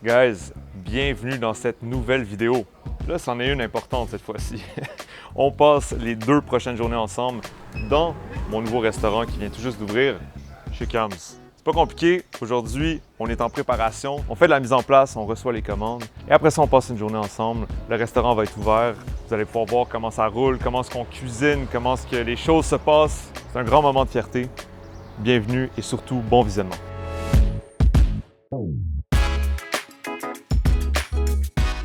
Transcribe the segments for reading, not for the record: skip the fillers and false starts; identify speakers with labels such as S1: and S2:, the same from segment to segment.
S1: Guys, bienvenue dans cette nouvelle vidéo. Là, c'en est une importante cette fois-ci. On passe les 2 prochaines journées ensemble dans mon nouveau restaurant qui vient tout juste d'ouvrir chez Kams. C'est pas compliqué. Aujourd'hui, on est en préparation. On fait de la mise en place, on reçoit les commandes. Et après ça, on passe une journée ensemble. Le restaurant va être ouvert. Vous allez pouvoir voir comment ça roule, comment est-ce qu'on cuisine, comment est-ce que les choses se passent. C'est un grand moment de fierté. Bienvenue et surtout, bon visionnement.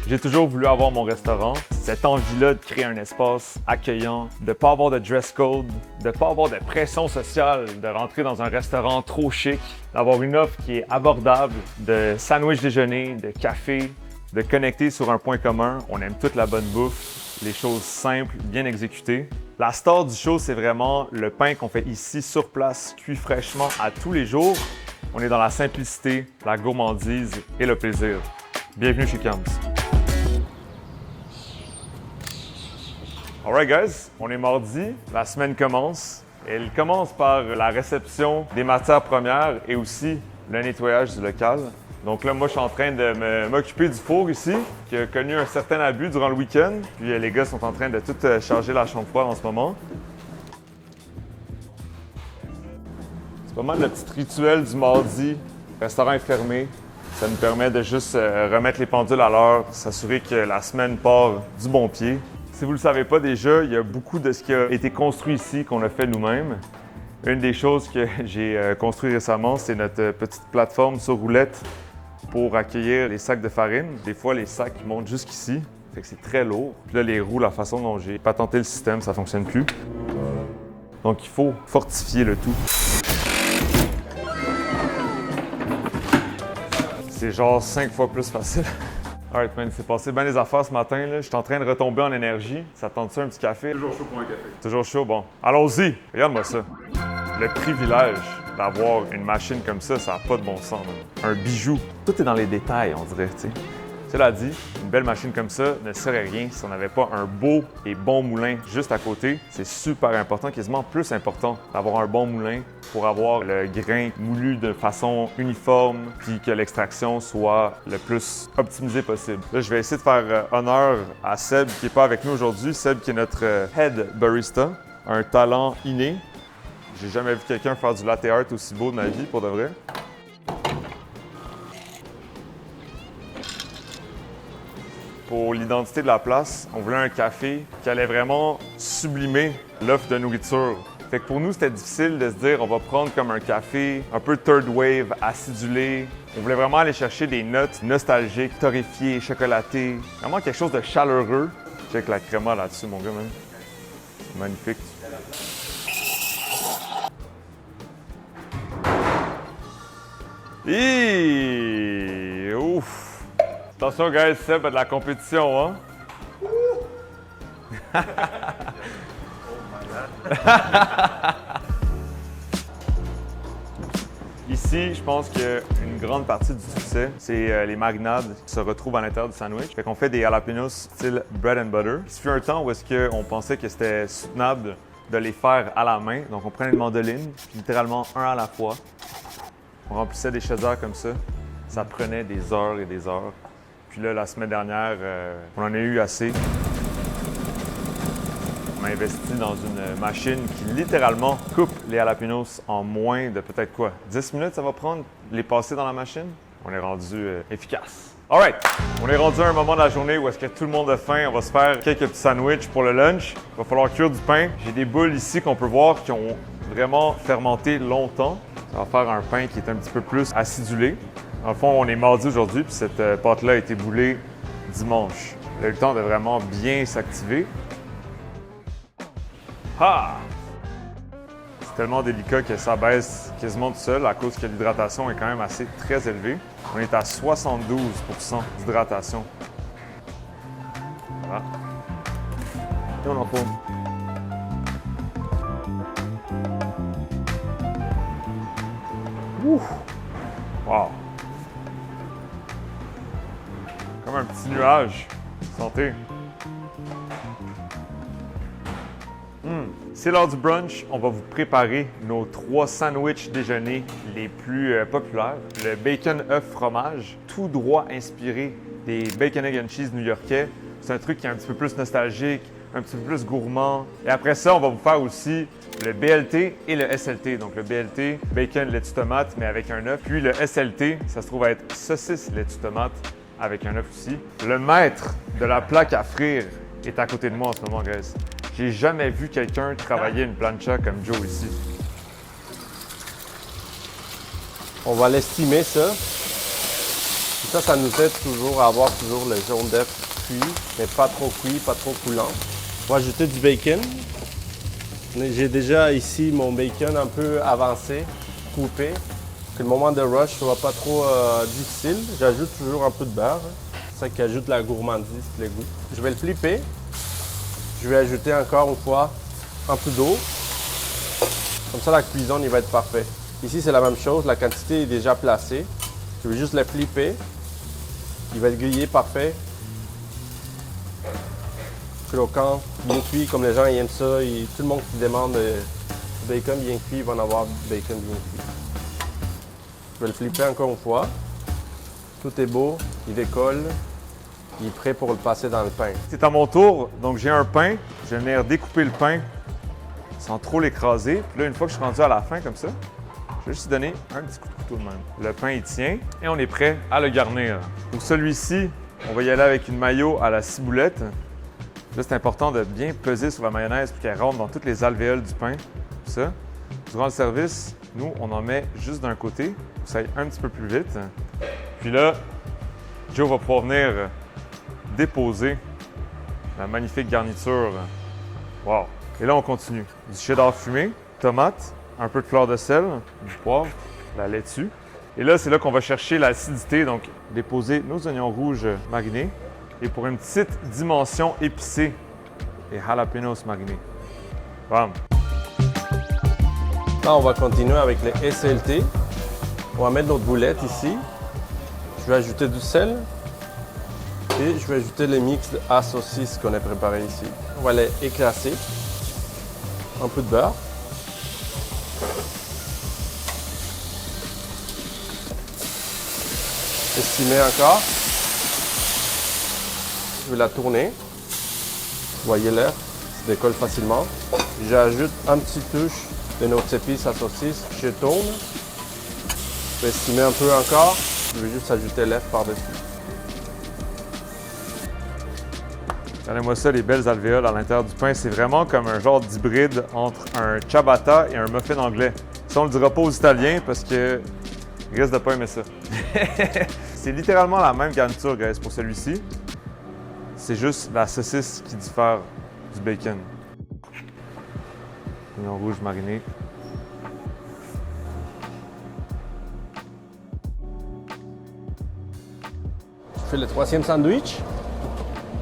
S1: J'ai toujours voulu avoir mon restaurant, cette envie-là de créer un espace accueillant, de ne pas avoir de dress code, de ne pas avoir de pression sociale, de rentrer dans un restaurant trop chic, d'avoir une offre qui est abordable, de sandwich déjeuner, de café, de connecter sur un point commun. On aime toute la bonne bouffe, les choses simples, bien exécutées. La star du show, c'est vraiment le pain qu'on fait ici sur place, cuit fraîchement à tous les jours. On est dans la simplicité, la gourmandise et le plaisir. Bienvenue chez Kams. Alright guys, on est mardi, la semaine commence. Elle commence par la réception des matières premières et aussi le nettoyage du local. Donc là, moi, je suis en train de m'occuper du four ici, qui a connu un certain abus durant le week-end. Puis les gars sont en train de tout charger la chambre froide en ce moment. C'est pas mal le petit rituel du mardi. Le restaurant est fermé. Ça nous permet de juste remettre les pendules à l'heure, s'assurer que la semaine part du bon pied. Si vous ne le savez pas déjà, il y a beaucoup de ce qui a été construit ici qu'on a fait nous-mêmes. Une des choses que j'ai construit récemment, c'est notre petite plateforme sur roulette pour accueillir les sacs de farine. Des fois, les sacs montent jusqu'ici, fait que c'est très lourd. Puis là, les roues, la façon dont j'ai patenté le système, ça ne fonctionne plus. Donc, il faut fortifier le tout. C'est genre 5 fois plus facile. Alright man, il s'est passé bien des affaires ce matin. Je suis en train de retomber en énergie. Ça tente-tu un petit café?
S2: Toujours chaud pour un café.
S1: Toujours chaud, bon. Allons-y! Regarde-moi ça. Le privilège d'avoir une machine comme ça n'a pas de bon sens. Man. Un bijou. Tout est dans les détails, on dirait, tu sais. Cela dit, une belle machine comme ça ne serait rien si on n'avait pas un beau et bon moulin juste à côté. C'est super important, quasiment plus important d'avoir un bon moulin pour avoir le grain moulu de façon uniforme puis que l'extraction soit le plus optimisée possible. Là, je vais essayer de faire honneur à Seb qui n'est pas avec nous aujourd'hui. Seb qui est notre head barista, un talent inné. J'ai jamais vu quelqu'un faire du latte art aussi beau de ma vie, pour de vrai. Pour l'identité de la place, on voulait un café qui allait vraiment sublimer l'offre de nourriture. Fait que pour nous, c'était difficile de se dire on va prendre comme un café un peu third wave, acidulé. On voulait vraiment aller chercher des notes nostalgiques, torréfiées, chocolatées. Vraiment quelque chose de chaleureux. Check la créma là-dessus, mon gars, même. Magnifique. Hi! Ouf! Attention, guys, Seb a de la compétition, hein? Ici, je pense qu'une grande partie du succès, c'est les marinades qui se retrouvent à l'intérieur du sandwich. Fait qu'on fait des jalapenos style bread and butter. Il fut un temps où est-ce qu'on pensait que c'était soutenable de les faire à la main. Donc, on prenait une mandoline, puis littéralement un à la fois. On remplissait des chaudières comme ça. Ça prenait des heures et des heures. Puis là, la semaine dernière, on en a eu assez. On a investi dans une machine qui littéralement coupe les jalapenos en moins de peut-être quoi? 10 minutes ça va prendre les passer dans la machine? On est rendu efficace. Alright! On est rendu à un moment de la journée où est-ce que tout le monde a faim. On va se faire quelques petits sandwichs pour le lunch. Il va falloir cuire du pain. J'ai des boules ici qu'on peut voir qui ont vraiment fermenté longtemps. Ça va faire un pain qui est un petit peu plus acidulé. Dans le fond, on est mardi aujourd'hui, puis cette pâte-là a été boulée dimanche. Elle a eu le temps de vraiment bien s'activer. Ah! C'est tellement délicat que ça baisse quasiment tout seul à cause que l'hydratation est quand même assez très élevée. On est à 72 % d'hydratation. Voilà. Et on en tourne. Ouh! Wow! Comme un petit nuage. Santé. C'est l'heure du brunch. On va vous préparer nos 3 sandwichs déjeuner les plus populaires. Le bacon œuf fromage, tout droit inspiré des bacon egg and cheese new-yorkais. C'est un truc qui est un petit peu plus nostalgique, un petit peu plus gourmand. Et après ça, on va vous faire aussi le BLT et le SLT. Donc le BLT, bacon, laitue, tomate, mais avec un œuf. Puis le SLT, ça se trouve à être saucisse, laitue, tomate, avec un œuf aussi. Le maître de la plaque à frire est à côté de moi en ce moment, guys. J'ai jamais vu quelqu'un travailler une plancha comme Joe ici.
S2: On va l'estimer ça. Ça nous aide toujours à avoir toujours le jaune d'œuf cuit, mais pas trop cuit, pas trop coulant. On va ajouter du bacon. J'ai déjà ici mon bacon un peu avancé, coupé. Que le moment de rush soit pas trop difficile. J'ajoute toujours un peu de beurre. C'est ça qui ajoute la gourmandise et le goût. Je vais le flipper. Je vais ajouter encore une fois un peu d'eau. Comme ça, la cuisson il va être parfait. Ici, c'est la même chose. La quantité est déjà placée. Je vais juste le flipper. Il va être grillé parfait. Croquant, bien cuit, comme les gens aiment ça. Et tout le monde qui demande bacon bien cuit va en avoir bacon bien cuit. Je vais le flipper encore une fois. Tout est beau, il décolle. Il est prêt pour le passer dans le pain.
S1: C'est à mon tour, donc j'ai un pain. Je vais venir découper le pain sans trop l'écraser. Puis là, une fois que je suis rendu à la fin comme ça, je vais juste donner un petit coup de couteau de même. Le pain, il tient et on est prêt à le garnir. Pour celui-ci, on va y aller avec une mayo à la ciboulette. Là, c'est important de bien peser sur la mayonnaise pour qu'elle rentre dans toutes les alvéoles du pain. Ça. Durant le service, nous, on en met juste d'un côté pour que ça aille un petit peu plus vite. Puis là, Joe va pouvoir venir déposer la magnifique garniture. Wow! Et là, on continue. Du cheddar fumé, tomate, un peu de fleur de sel, du poivre, la laitue. Et là, c'est là qu'on va chercher l'acidité, donc déposer nos oignons rouges marinés. Et pour une petite dimension épicée, les jalapenos marinés. Bam!
S2: Là, on va continuer avec les SLT. On va mettre notre boulette ici. Je vais ajouter du sel. Et je vais ajouter les mix à saucisse qu'on a préparé ici. On va les éclater. Un peu de beurre. Estimer encore. Je vais la tourner. Vous voyez l'air, ça décolle facilement. J'ajoute un petit touche de notre épice à saucisse. Je tourne. Je vais estimer un peu encore. Je vais juste ajouter l'œuf par-dessus.
S1: Regardez-moi ça, les belles alvéoles à l'intérieur du pain. C'est vraiment comme un genre d'hybride entre un ciabatta et un muffin anglais. Ça, on le dira pas aux Italiens parce que ils risquent de pas aimer ça. C'est littéralement la même garniture, guys, pour celui-ci. C'est juste la saucisse qui diffère du bacon. Oignon rouge mariné.
S2: Je fais le troisième sandwich.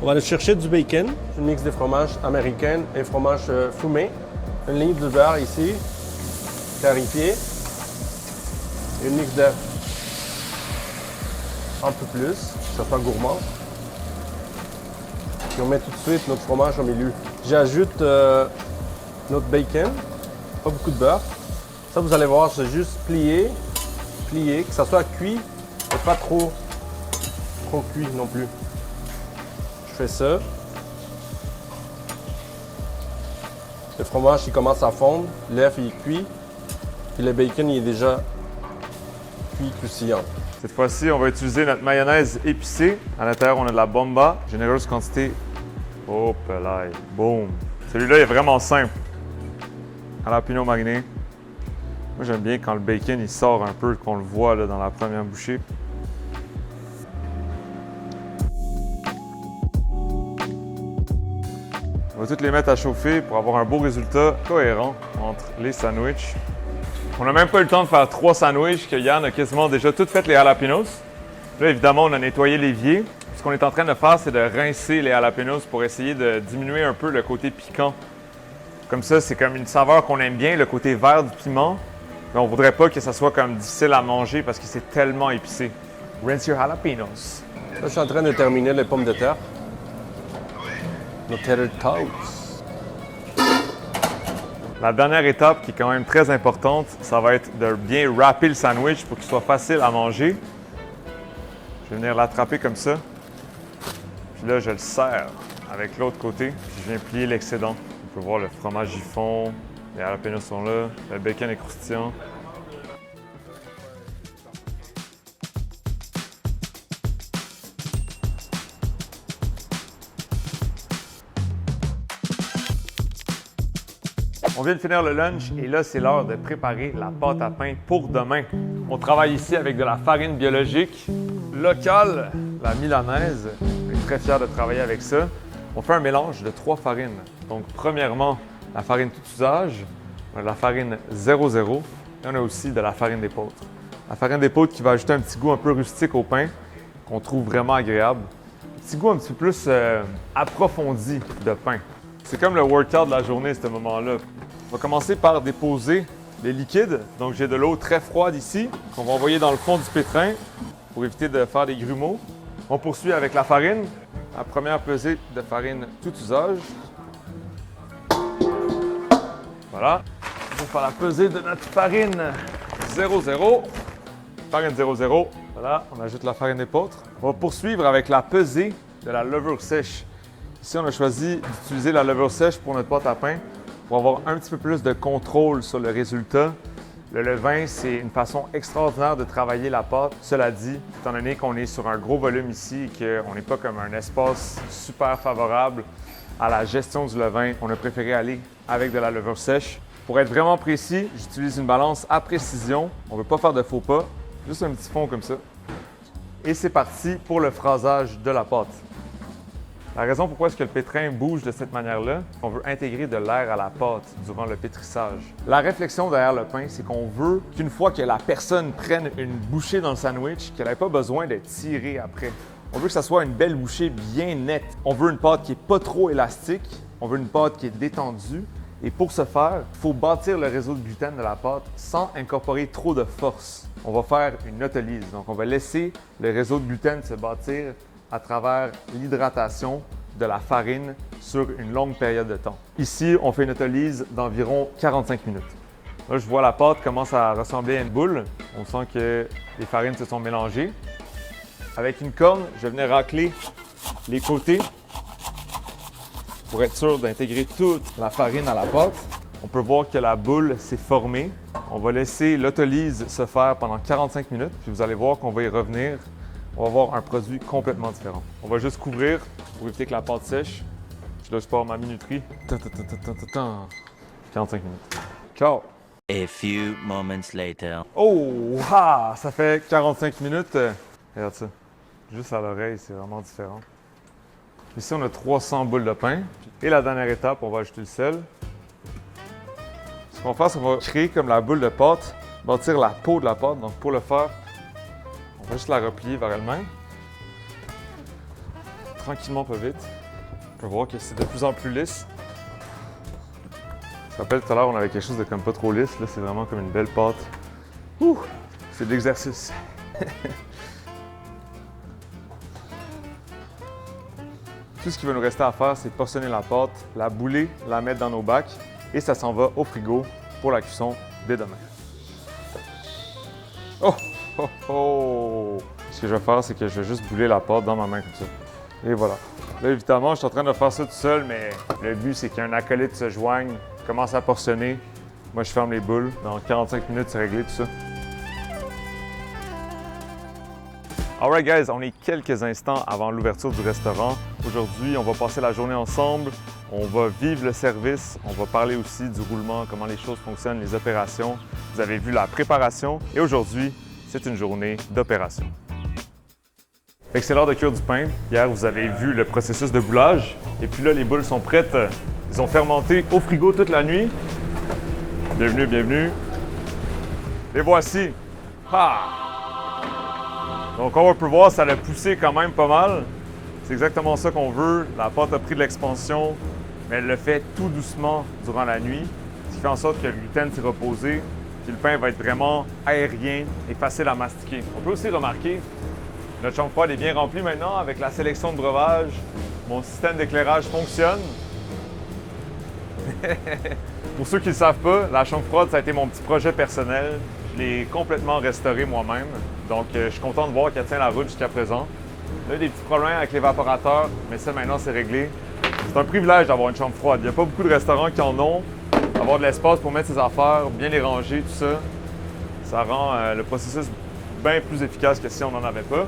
S2: On va aller chercher du bacon, un mix de fromage américain et fromage fumé. Une ligne de beurre ici, clarifié. Et une mix d'œufs. Un peu plus, que ça soit gourmand. Puis on met tout de suite notre fromage au milieu. J'ajoute notre bacon, pas beaucoup de beurre. Ça, vous allez voir, c'est juste plier, que ça soit cuit, mais pas trop cuit non plus. Je fais ça. Le fromage, il commence à fondre, l'œuf, il est cuit, puis le bacon, il est déjà cuit, croustillant.
S1: Cette fois-ci, on va utiliser notre mayonnaise épicée. À l'intérieur, on a de la bomba, généreuse quantité. Hop là, boum! Celui-là est vraiment simple. Jalapeno mariné. Moi, j'aime bien quand le bacon il sort un peu, qu'on le voit là, dans la première bouchée. On va toutes les mettre à chauffer pour avoir un beau résultat cohérent entre les sandwichs. On n'a même pas eu le temps de faire 3 sandwichs, que Yann a quasiment déjà toutes fait les jalapenos. Là, évidemment, on a nettoyé l'évier. Ce qu'on est en train de faire, c'est de rincer les jalapenos pour essayer de diminuer un peu le côté piquant. Comme ça, c'est comme une saveur qu'on aime bien, le côté vert du piment. Mais on ne voudrait pas que ça soit comme difficile à manger parce que c'est tellement épicé. Rinse your jalapenos.
S2: Là, je suis en train de terminer les pommes de terre. Nos tater tots.
S1: La dernière étape qui est quand même très importante, ça va être de bien wrapper le sandwich pour qu'il soit facile à manger. Je vais venir l'attraper comme ça. Puis là, je le serre avec l'autre côté. Puis je viens plier l'excédent. On peut voir le fromage y fond, les jalapenos sont là, le bacon est croustillant. On vient de finir le lunch et là, c'est l'heure de préparer la pâte à pain pour demain. On travaille ici avec de la farine biologique locale, la milanaise. Je suis très fier de travailler avec ça. On fait un mélange de 3 farines. Donc, premièrement, la farine tout usage, on a de la farine 0,0 et on a aussi de la farine d'épeautre. La farine d'épeautre qui va ajouter un petit goût un peu rustique au pain, qu'on trouve vraiment agréable. Un petit goût un petit peu plus approfondi de pain. C'est comme le workout de la journée, ce moment-là. On va commencer par déposer les liquides. Donc, j'ai de l'eau très froide ici qu'on va envoyer dans le fond du pétrin pour éviter de faire des grumeaux. On poursuit avec la farine. La première pesée de farine tout usage. Voilà. On va faire la pesée de notre farine 0,0. Farine 0,0. Voilà, on ajoute la farine d'épeautre. On va poursuivre avec la pesée de la levure sèche. Ici, on a choisi d'utiliser la levure sèche pour notre pâte à pain pour avoir un petit peu plus de contrôle sur le résultat. Le levain, c'est une façon extraordinaire de travailler la pâte. Cela dit, étant donné qu'on est sur un gros volume ici et qu'on n'est pas comme un espace super favorable à la gestion du levain, on a préféré aller avec de la levure sèche. Pour être vraiment précis, j'utilise une balance à précision. On ne veut pas faire de faux pas, juste un petit fond comme ça. Et c'est parti pour le phrasage de la pâte. La raison pourquoi est-ce que le pétrin bouge de cette manière-là, on veut intégrer de l'air à la pâte durant le pétrissage. La réflexion derrière le pain, c'est qu'on veut qu'une fois que la personne prenne une bouchée dans le sandwich, qu'elle n'ait pas besoin d'être tirée après. On veut que ça soit une belle bouchée bien nette. On veut une pâte qui n'est pas trop élastique, on veut une pâte qui est détendue. Et pour ce faire, il faut bâtir le réseau de gluten de la pâte sans incorporer trop de force. On va faire une autolyse, donc on va laisser le réseau de gluten se bâtir à travers l'hydratation de la farine sur une longue période de temps. Ici, on fait une autolyse d'environ 45 minutes. Là, je vois la pâte commence à ressembler à une boule. On sent que les farines se sont mélangées. Avec une corne, je vais venir racler les côtés pour être sûr d'intégrer toute la farine à la pâte. On peut voir que la boule s'est formée. On va laisser l'autolyse se faire pendant 45 minutes, puis vous allez voir qu'on va y revenir. On va avoir un produit complètement différent. On va juste couvrir pour éviter que la pâte sèche. Là, je pars ma minuterie. 45 minutes. Ciao!
S3: A few moments later.
S1: Oh! Ah, ça fait 45 minutes. Regarde ça. Juste à l'oreille, c'est vraiment différent. Ici, on a 300 boules de pain. Et la dernière étape, on va ajouter le sel. Ce qu'on va faire, c'est qu'on va créer comme la boule de pâte, bâtir la peau de la pâte. Donc, pour le faire, on va juste la replier vers elle-même. Tranquillement, pas vite. On peut voir que c'est de plus en plus lisse. Je me rappelle tout à l'heure, on avait quelque chose de comme pas trop lisse. Là, c'est vraiment comme une belle pâte. Ouh! C'est de l'exercice. Tout ce qu'il va nous rester à faire, c'est portionner la pâte, la bouler, la mettre dans nos bacs et ça s'en va au frigo pour la cuisson dès demain. Oh! Oh! Oh! Ce que je vais faire, c'est que je vais juste bouler la pâte dans ma main comme ça. Et voilà. Là, évidemment, je suis en train de faire ça tout seul, mais le but, c'est qu'un acolyte se joigne, commence à portionner. Moi, je ferme les boules. Dans 45 minutes, c'est réglé tout ça. Alright guys, on est quelques instants avant l'ouverture du restaurant. Aujourd'hui, on va passer la journée ensemble, on va vivre le service, on va parler aussi du roulement, comment les choses fonctionnent, les opérations. Vous avez vu la préparation et aujourd'hui, c'est une journée d'opération. Fait que c'est l'heure de cuire du pain. Hier, vous avez vu le processus de boulage et puis là, les boules sont prêtes. Ils ont fermenté au frigo toute la nuit. Bienvenue, bienvenue. Les voici. Ah! Donc, on peut voir, ça l'a poussé quand même pas mal. C'est exactement ça qu'on veut. La pâte a pris de l'expansion, mais elle le fait tout doucement durant la nuit, ce qui fait en sorte que le gluten s'est reposé, puis le pain va être vraiment aérien et facile à mastiquer. On peut aussi remarquer, notre chambre froide est bien remplie maintenant avec la sélection de breuvage. Mon système d'éclairage fonctionne. Pour ceux qui ne le savent pas, la chambre froide, ça a été mon petit projet personnel. Je l'ai complètement restauré moi-même. Donc, je suis content de voir qu'elle tient la route jusqu'à présent. On a eu des petits problèmes avec l'évaporateur, mais ça, maintenant, c'est réglé. C'est un privilège d'avoir une chambre froide. Il n'y a pas beaucoup de restaurants qui en ont. Avoir de l'espace pour mettre ses affaires, bien les ranger, tout ça, ça rend le processus bien plus efficace que si on n'en avait pas.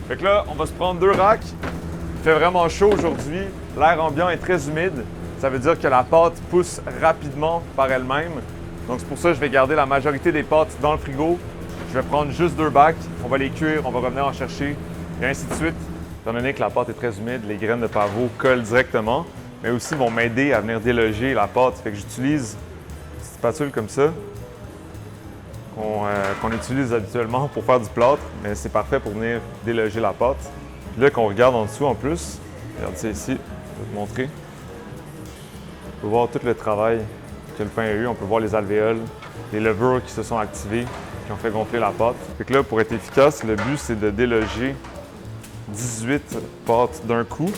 S1: Fait que là, on va se prendre 2 racks. Il fait vraiment chaud aujourd'hui. L'air ambiant est très humide. Ça veut dire que la pâte pousse rapidement par elle-même. Donc c'est pour ça que je vais garder la majorité des pâtes dans le frigo. Je vais prendre juste 2 bacs. On va les cuire, on va revenir en chercher, et ainsi de suite. Étant donné que la pâte est très humide, les graines de pavot collent directement, mais aussi vont m'aider à venir déloger la pâte. Fait que j'utilise une petite spatule comme ça, qu'on utilise habituellement pour faire du plâtre, mais c'est parfait pour venir déloger la pâte. Puis là, qu'on regarde en dessous en plus, regarde ça ici, je vais te montrer. On peut voir tout le travail que le pain a eu. On peut voir les alvéoles, les levures qui se sont activées, qui ont fait gonfler la pâte. Fait que là, pour être efficace, le but, c'est de déloger 18 pâtes d'un coup.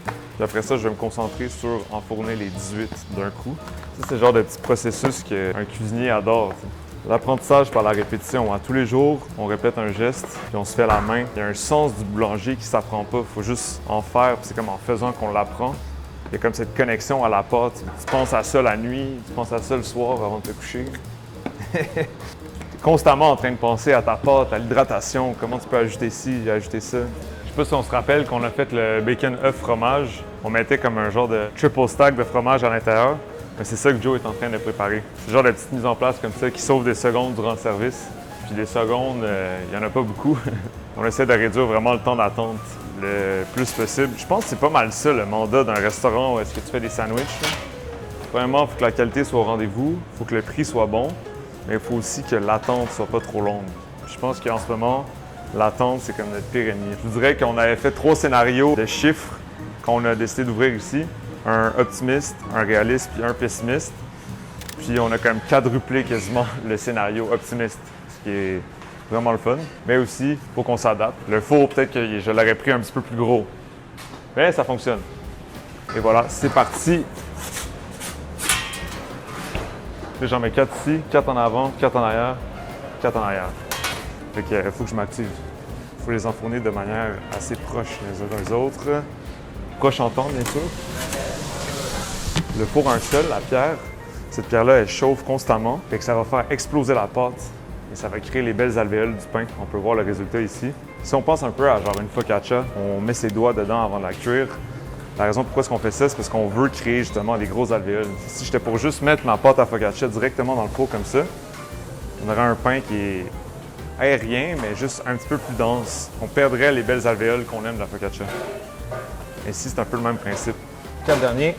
S1: Puis après ça, je vais me concentrer sur enfourner les 18 d'un coup. Ça, c'est le genre de petit processus qu'un cuisinier adore. T'sais. L'apprentissage par la répétition. Tous les jours, on répète un geste, puis on se fait la main. Il y a un sens du boulanger qui ne s'apprend pas. Il faut juste en faire, puis c'est comme en faisant qu'on l'apprend. Il y a comme cette connexion à la pâte. Tu penses à ça la nuit, tu penses à ça le soir avant de te coucher. Tu es constamment en train de penser à ta pâte, à l'hydratation, comment tu peux ajouter ci, ajouter ça. Je sais pas si on se rappelle qu'on a fait le bacon œuf fromage. On mettait comme un genre de triple stack de fromage à l'intérieur. Mais c'est ça que Joe est en train de préparer. C'est le genre de petite mise en place comme ça qui sauve des secondes durant le service. Puis des secondes, il n'y en a pas beaucoup. On essaie de réduire vraiment le temps d'attente le plus possible. Je pense que c'est pas mal ça le mandat d'un restaurant où est-ce que tu fais des sandwichs. Premièrement, il faut que la qualité soit au rendez-vous, il faut que le prix soit bon, mais il faut aussi que l'attente soit pas trop longue. Je pense qu'en ce moment, l'attente, c'est comme notre pire ennemi. Je vous dirais qu'on avait fait 3 scénarios de chiffres qu'on a décidé d'ouvrir ici. Un optimiste, un réaliste puis un pessimiste. Puis on a quand même quadruplé quasiment le scénario optimiste, ce qui est vraiment le fun. Mais aussi, il faut qu'on s'adapte. Le four, peut-être que je l'aurais pris un petit peu plus gros. Mais ça fonctionne. Et voilà, c'est parti. Là, j'en mets 4 ici, 4 en avant, 4 en arrière, 4 en arrière. Fait qu'il faut que je m'active. Il faut les enfourner de manière assez proche les uns des autres. Proche en temps, bien sûr. Le four a un seul, la pierre. Cette pierre-là, elle chauffe constamment. Fait que ça va faire exploser la pâte et ça va créer les belles alvéoles du pain. On peut voir le résultat ici. Si on pense un peu à genre une focaccia, on met ses doigts dedans avant de la cuire. La raison pourquoi est-ce qu'on fait ça, c'est parce qu'on veut créer justement des grosses alvéoles. Si j'étais pour juste mettre ma pâte à focaccia directement dans le four comme ça, on aurait un pain qui est aérien, mais juste un petit peu plus dense. On perdrait les belles alvéoles qu'on aime de la focaccia. Ici, c'est un peu le même principe. 4 derniers.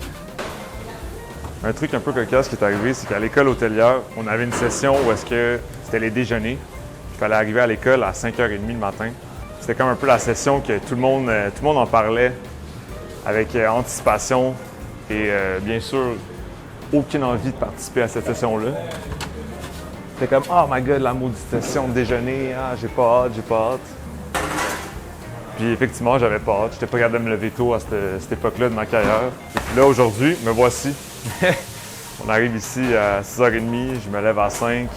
S1: Un truc un peu cocasse qui est arrivé, c'est qu'à l'école hôtelière, on avait une session où est-ce que c'était les déjeuners. Il fallait arriver à l'école à 5h30 le matin. C'était comme un peu la session que tout le monde en parlait avec anticipation et bien sûr, aucune envie de participer à cette session-là. C'était comme « Oh my God, la maudite session de déjeuner, ah, j'ai pas hâte. » Puis effectivement, j'avais pas hâte. J'étais pas capable de me lever tôt à cette époque-là de ma carrière. Et puis là, aujourd'hui, me voici. On arrive ici à 6h30, je me lève à 5,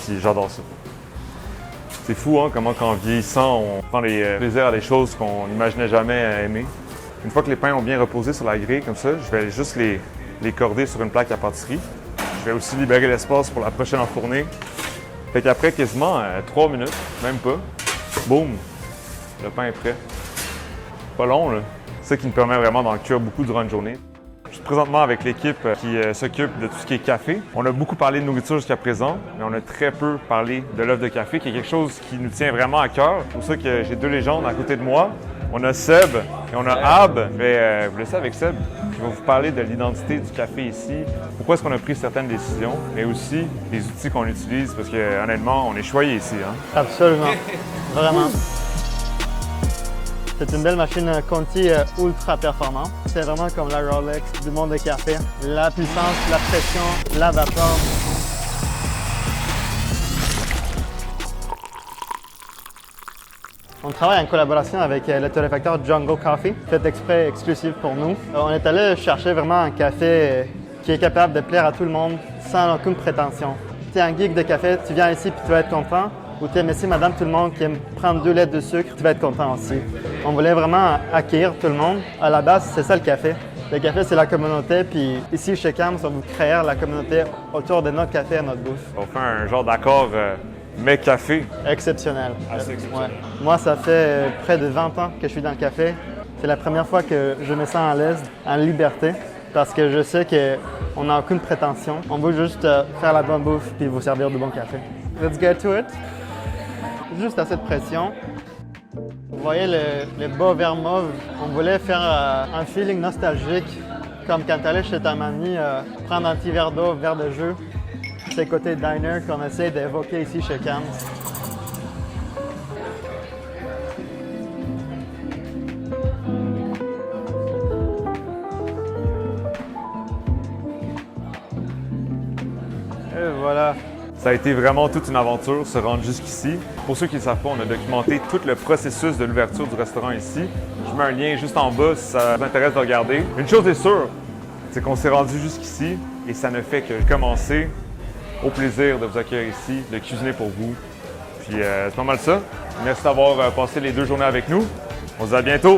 S1: puis j'adore ça. C'est fou, hein, comment qu'en vieillissant, on prend des plaisirs à des choses qu'on n'imaginait jamais aimer. Une fois que les pains ont bien reposé sur la grille, comme ça, je vais juste les corder sur une plaque à pâtisserie. Je vais aussi libérer l'espace pour la prochaine enfournée. Fait qu'après quasiment 3 minutes, même pas, boum, le pain est prêt. Pas long, là. C'est ça qui me permet vraiment d'en cuire beaucoup durant une journée. Je suis présentement avec l'équipe qui s'occupe de tout ce qui est café. On a beaucoup parlé de nourriture jusqu'à présent, mais on a très peu parlé de l'œuf de café, qui est quelque chose qui nous tient vraiment à cœur. C'est pour ça que j'ai 2 légendes à côté de moi. On a Seb et on a Ab. Je vais vous laisser avec Seb, qui va vous parler de l'identité du café ici, pourquoi est-ce qu'on a pris certaines décisions, mais aussi les outils qu'on utilise, parce que honnêtement, on est choyés ici. Hein?
S4: Absolument, vraiment. C'est une belle machine Conti ultra performante. C'est vraiment comme la Rolex du monde de café. La puissance, la pression, la vapeur. On travaille en collaboration avec le torréfacteur Jungle Coffee, fait exprès exclusif pour nous. On est allé chercher vraiment un café qui est capable de plaire à tout le monde sans aucune prétention. Tu es un geek de café, tu viens ici puis tu vas être content. Ou tu es monsieur, madame, tout le monde qui aime prendre 2 lettres de sucre, tu vas être content aussi. On voulait vraiment acquérir tout le monde. À la base, c'est ça le café. Le café, c'est la communauté, puis ici, chez Cams, on veut créer la communauté autour de notre café et notre bouffe.
S1: On fait un genre d'accord mais café.
S4: Exceptionnel.
S1: Assez exceptionnel.
S4: Ouais. Moi, ça fait près de 20 ans que je suis dans le café. C'est la première fois que je me sens à l'aise, en liberté, parce que je sais qu'on n'a aucune prétention. On veut juste faire la bonne bouffe puis vous servir du bon café. Let's get to it. Juste à cette pression. Vous voyez le bas vert mauve, on voulait faire un feeling nostalgique, comme quand tu allais chez ta mamie prendre un petit verre d'eau, verre de jus. C'est le côté diner qu'on essaie d'évoquer ici chez Cams. Et voilà.
S1: Ça a été vraiment toute une aventure se rendre jusqu'ici. Pour ceux qui ne le savent pas, on a documenté tout le processus de l'ouverture du restaurant ici. Je mets un lien juste en bas si ça vous intéresse de regarder. Une chose est sûre, c'est qu'on s'est rendu jusqu'ici et ça ne fait que commencer. Au plaisir de vous accueillir ici, de cuisiner pour vous. Puis c'est pas mal ça. Merci d'avoir passé les 2 journées avec nous. On se dit à bientôt!